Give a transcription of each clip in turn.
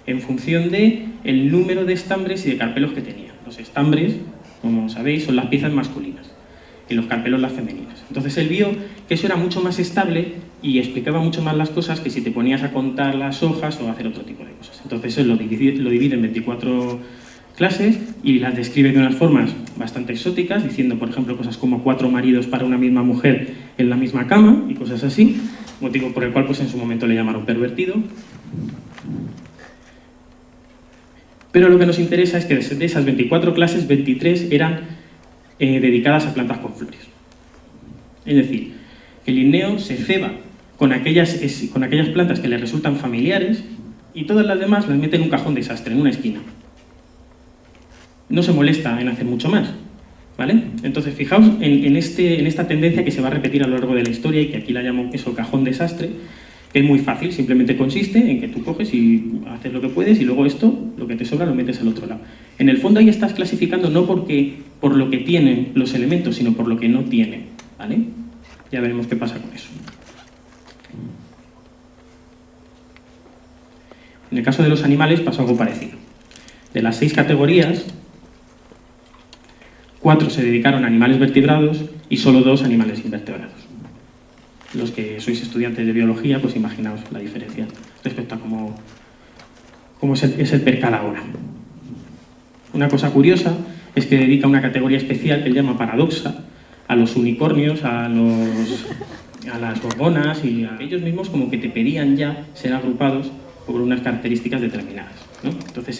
en función del número de estambres y de carpelos que tenía. Los estambres, como sabéis, son las piezas masculinas y los carpelos las femeninas. Entonces él vio que eso era mucho más estable y explicaba mucho más las cosas que si te ponías a contar las hojas o a hacer otro tipo de cosas. Entonces él lo divide en 24 clases y las describe de unas formas bastante exóticas, diciendo, por ejemplo, cosas como 4 maridos para una misma mujer en la misma cama y cosas así, motivo por el cual pues en su momento le llamaron pervertido. Pero lo que nos interesa es que de esas 24 clases, 23 eran dedicadas a plantas con flores. Es decir, que Linneo se ceba con aquellas plantas que le resultan familiares y todas las demás las mete en un cajón desastre, en una esquina. No se molesta en hacer mucho más, ¿vale? Entonces, fijaos en esta tendencia que se va a repetir a lo largo de la historia y que aquí la llamo eso, cajón desastre, que es muy fácil, simplemente consiste en que tú coges y haces lo que puedes y luego esto, lo que te sobra, lo metes al otro lado. En el fondo ahí estás clasificando no por lo que tienen los elementos, sino por lo que no tienen, ¿vale? Ya veremos qué pasa con eso. En el caso de los animales pasó algo parecido. De las 6 categorías, 4 se dedicaron a animales vertebrados y solo 2 animales invertebrados. Los que sois estudiantes de biología, pues imaginaos la diferencia respecto a cómo es el percal ahora. Una cosa curiosa es que dedica una categoría especial que él llama paradoxa a los unicornios, a las gorgonas y a ellos mismos como que te pedían ya ser agrupados por unas características determinadas, ¿no? Entonces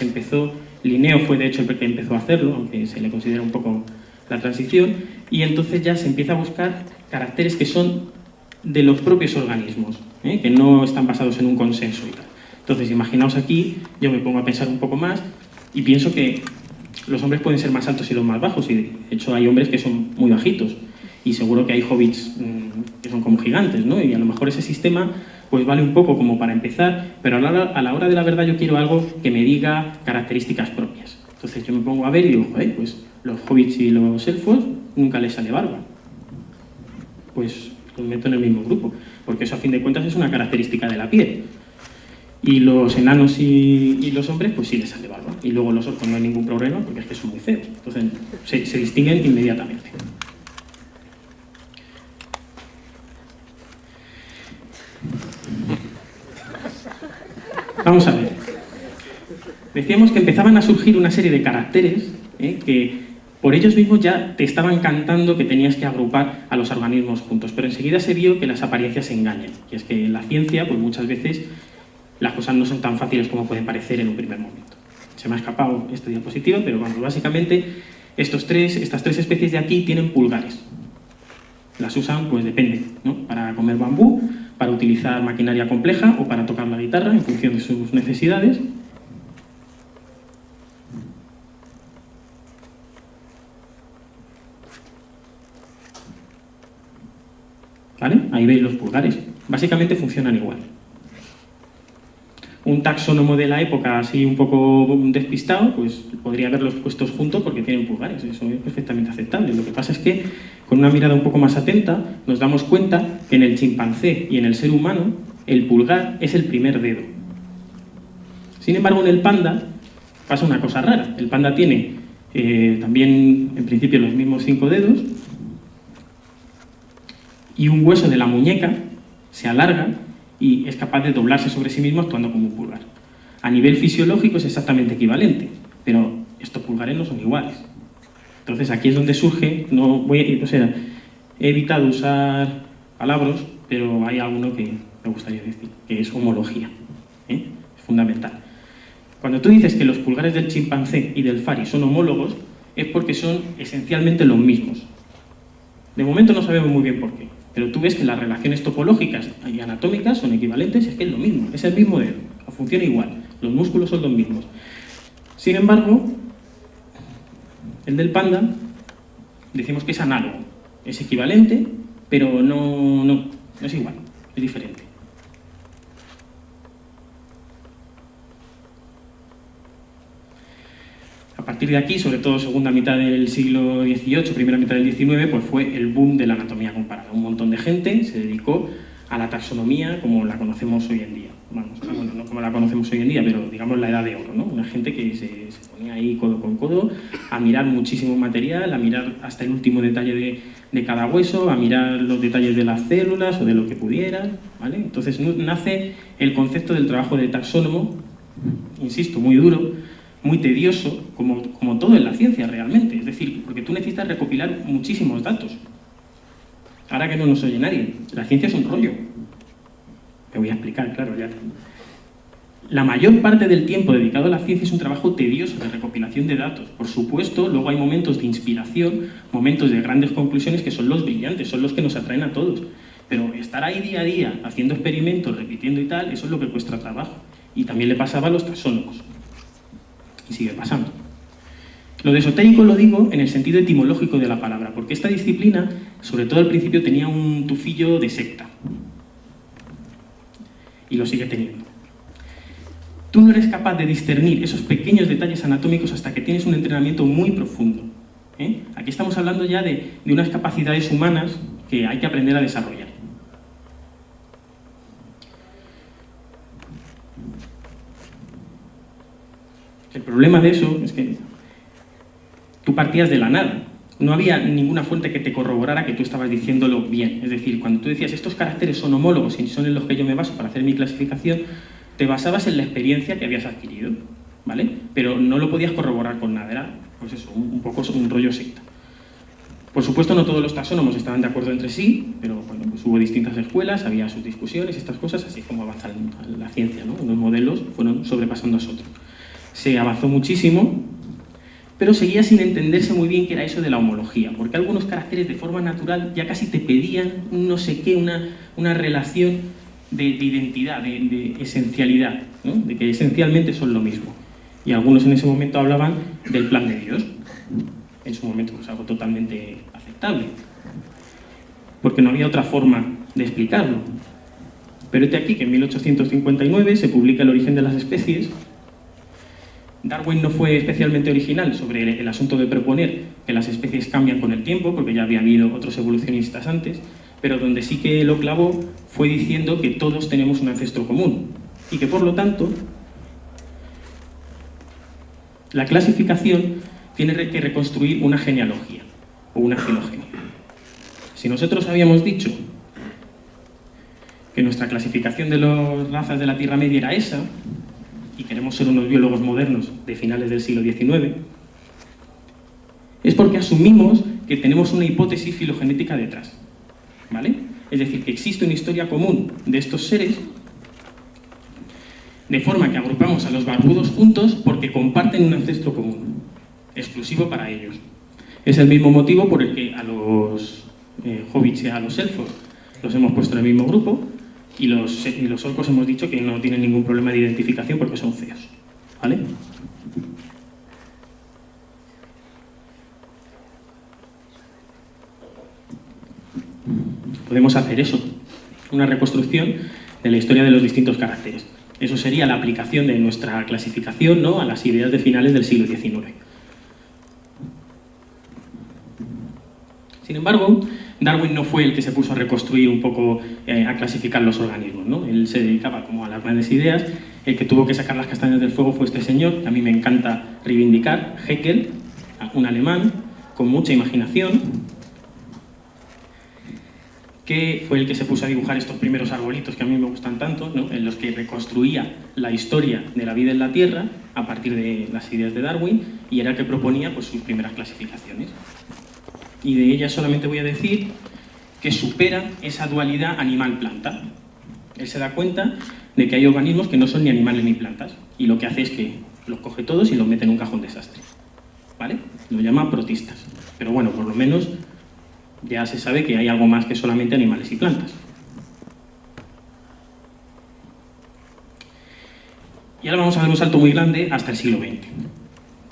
Linneo fue de hecho el que empezó a hacerlo, aunque se le considera un poco la transición, y entonces ya se empieza a buscar caracteres que son de los propios organismos, que no están basados en un consenso y tal. Entonces, imaginaos aquí, yo me pongo a pensar un poco más y pienso que los hombres pueden ser más altos y los más bajos, y de hecho hay hombres que son muy bajitos, y seguro que hay hobbits que son como gigantes, ¿no? Y a lo mejor ese sistema pues vale un poco como para empezar, pero a la hora de la verdad yo quiero algo que me diga características propias. Entonces yo me pongo a ver y digo, joder, pues los hobbits y los elfos nunca les sale barba. Pues los meto en el mismo grupo, porque eso a fin de cuentas es una característica de la piel. Y los enanos y los hombres, pues sí les sale barba. Y luego los orcos no hay ningún problema, porque es que son muy feos. Entonces se distinguen inmediatamente. Vamos a ver. Decíamos que empezaban a surgir una serie de caracteres que por ellos mismos ya te estaban cantando que tenías que agrupar a los organismos juntos, pero enseguida se vio que las apariencias engañan, y es que en la ciencia pues muchas veces las cosas no son tan fáciles como pueden parecer en un primer momento. Se me ha escapado esta diapositiva, pero vamos, básicamente estas tres especies de aquí tienen pulgares. Las usan, pues depende, ¿no? Para comer bambú, para utilizar maquinaria compleja o para tocar la guitarra en función de sus necesidades. ¿Vale? Ahí veis los pulgares. Básicamente funcionan igual. Un taxónomo de la época así un poco despistado, pues podría haberlos puestos juntos porque tienen pulgares. Eso es perfectamente aceptable. Lo que pasa es que con una mirada un poco más atenta nos damos cuenta que en el chimpancé y en el ser humano el pulgar es el primer dedo. Sin embargo, en el panda pasa una cosa rara. El panda tiene también en principio los mismos 5 dedos, y un hueso de la muñeca se alarga y es capaz de doblarse sobre sí mismo actuando como un pulgar. A nivel fisiológico es exactamente equivalente, pero estos pulgares no son iguales. Entonces aquí es donde surge, he evitado usar palabras, pero hay alguno que me gustaría decir, que es homología. Es fundamental. Cuando tú dices que los pulgares del chimpancé y del fari son homólogos, es porque son esencialmente los mismos. De momento no sabemos muy bien por qué. Pero tú ves que las relaciones topológicas y anatómicas son equivalentes, es que es lo mismo, es el mismo dedo, funciona igual, los músculos son los mismos. Sin embargo, el del panda, decimos que es análogo, es equivalente, pero no es igual, es diferente. A partir de aquí, sobre todo segunda mitad del siglo XVIII, primera mitad del XIX, pues fue el boom de la anatomía comparada. Un montón de gente se dedicó a la taxonomía como la conocemos hoy en día. Vamos, bueno, no como la conocemos hoy en día, pero digamos la edad de oro, ¿no? Una gente que se ponía ahí codo con codo a mirar muchísimo material, a mirar hasta el último detalle de cada hueso, a mirar los detalles de las células o de lo que pudieran, ¿vale? Entonces nace el concepto del trabajo de taxónomo, insisto, muy duro, muy tedioso, como todo en la ciencia realmente, es decir, porque tú necesitas recopilar muchísimos datos. Ahora que no nos oye nadie, la ciencia es un rollo. Te voy a explicar, claro, ya. La mayor parte del tiempo dedicado a la ciencia es un trabajo tedioso de recopilación de datos. Por supuesto, luego hay momentos de inspiración, momentos de grandes conclusiones que son los brillantes, son los que nos atraen a todos. Pero estar ahí día a día, haciendo experimentos, repitiendo y tal, eso es lo que cuesta trabajo. Y también le pasaba a los taxónomos. Y sigue pasando. Lo de esotérico lo digo en el sentido etimológico de la palabra, porque esta disciplina, sobre todo al principio, tenía un tufillo de secta. Y lo sigue teniendo. Tú no eres capaz de discernir esos pequeños detalles anatómicos hasta que tienes un entrenamiento muy profundo. Aquí estamos hablando ya de unas capacidades humanas que hay que aprender a desarrollar. El problema de eso es que tú partías de la nada. No había ninguna fuente que te corroborara que tú estabas diciéndolo bien. Es decir, cuando tú decías estos caracteres son homólogos y son en los que yo me baso para hacer mi clasificación, te basabas en la experiencia que habías adquirido, ¿vale? Pero no lo podías corroborar con nada, era pues eso, un poco un rollo secta. Por supuesto, no todos los taxónomos estaban de acuerdo entre sí, pero bueno, pues hubo distintas escuelas, había sus discusiones, estas cosas, así como avanza la ciencia, ¿no? Unos modelos fueron sobrepasando a otros. Se avanzó muchísimo, pero seguía sin entenderse muy bien qué era eso de la homología, porque algunos caracteres de forma natural ya casi te pedían un no sé qué, una relación de identidad, de esencialidad, ¿no? De que esencialmente son lo mismo. Y algunos en ese momento hablaban del plan de Dios. En su momento, pues algo totalmente aceptable, porque no había otra forma de explicarlo. Pero este aquí que en 1859 se publica El origen de las especies. Darwin no fue especialmente original sobre el asunto de proponer que las especies cambian con el tiempo, porque ya había habido otros evolucionistas antes, pero donde sí que lo clavó fue diciendo que todos tenemos un ancestro común y que por lo tanto la clasificación tiene que reconstruir una genealogía o una filogenia. Si nosotros habíamos dicho que nuestra clasificación de las razas de la Tierra Media era esa, y queremos ser unos biólogos modernos de finales del siglo XIX, es porque asumimos que tenemos una hipótesis filogenética detrás, ¿vale? Es decir, que existe una historia común de estos seres, de forma que agrupamos a los barbudos juntos porque comparten un ancestro común, exclusivo para ellos. Es el mismo motivo por el que a los hobbits y a los elfos los hemos puesto en el mismo grupo, y los orcos hemos dicho que no tienen ningún problema de identificación porque son feos, ¿vale? Podemos hacer eso, una reconstrucción de la historia de los distintos caracteres. Eso sería la aplicación de nuestra clasificación, ¿no?, a las ideas de finales del siglo XIX. Sin embargo, Darwin no fue el que se puso a reconstruir un poco, a clasificar los organismos, ¿no? Él se dedicaba como a las grandes ideas. El que tuvo que sacar las castañas del fuego fue este señor, que a mí me encanta reivindicar, Haeckel, un alemán con mucha imaginación, que fue el que se puso a dibujar estos primeros arbolitos que a mí me gustan tanto, ¿no?, en los que reconstruía la historia de la vida en la Tierra a partir de las ideas de Darwin, y era el que proponía pues, sus primeras clasificaciones. Y de ellas solamente voy a decir que superan esa dualidad animal-planta. Él se da cuenta de que hay organismos que no son ni animales ni plantas, y lo que hace es que los coge todos y los mete en un cajón desastre, ¿vale? Lo llama protistas. Pero bueno, por lo menos ya se sabe que hay algo más que solamente animales y plantas. Y ahora vamos a dar un salto muy grande hasta el siglo XX.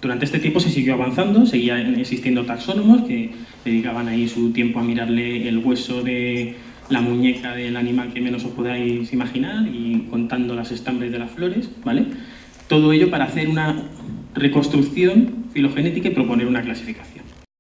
Durante este tiempo se siguió avanzando, seguían existiendo taxónomos que dedicaban ahí su tiempo a mirarle el hueso de la muñeca del animal que menos os podáis imaginar y contando las estambres de las flores, ¿vale? Todo ello para hacer una reconstrucción filogenética y proponer una clasificación.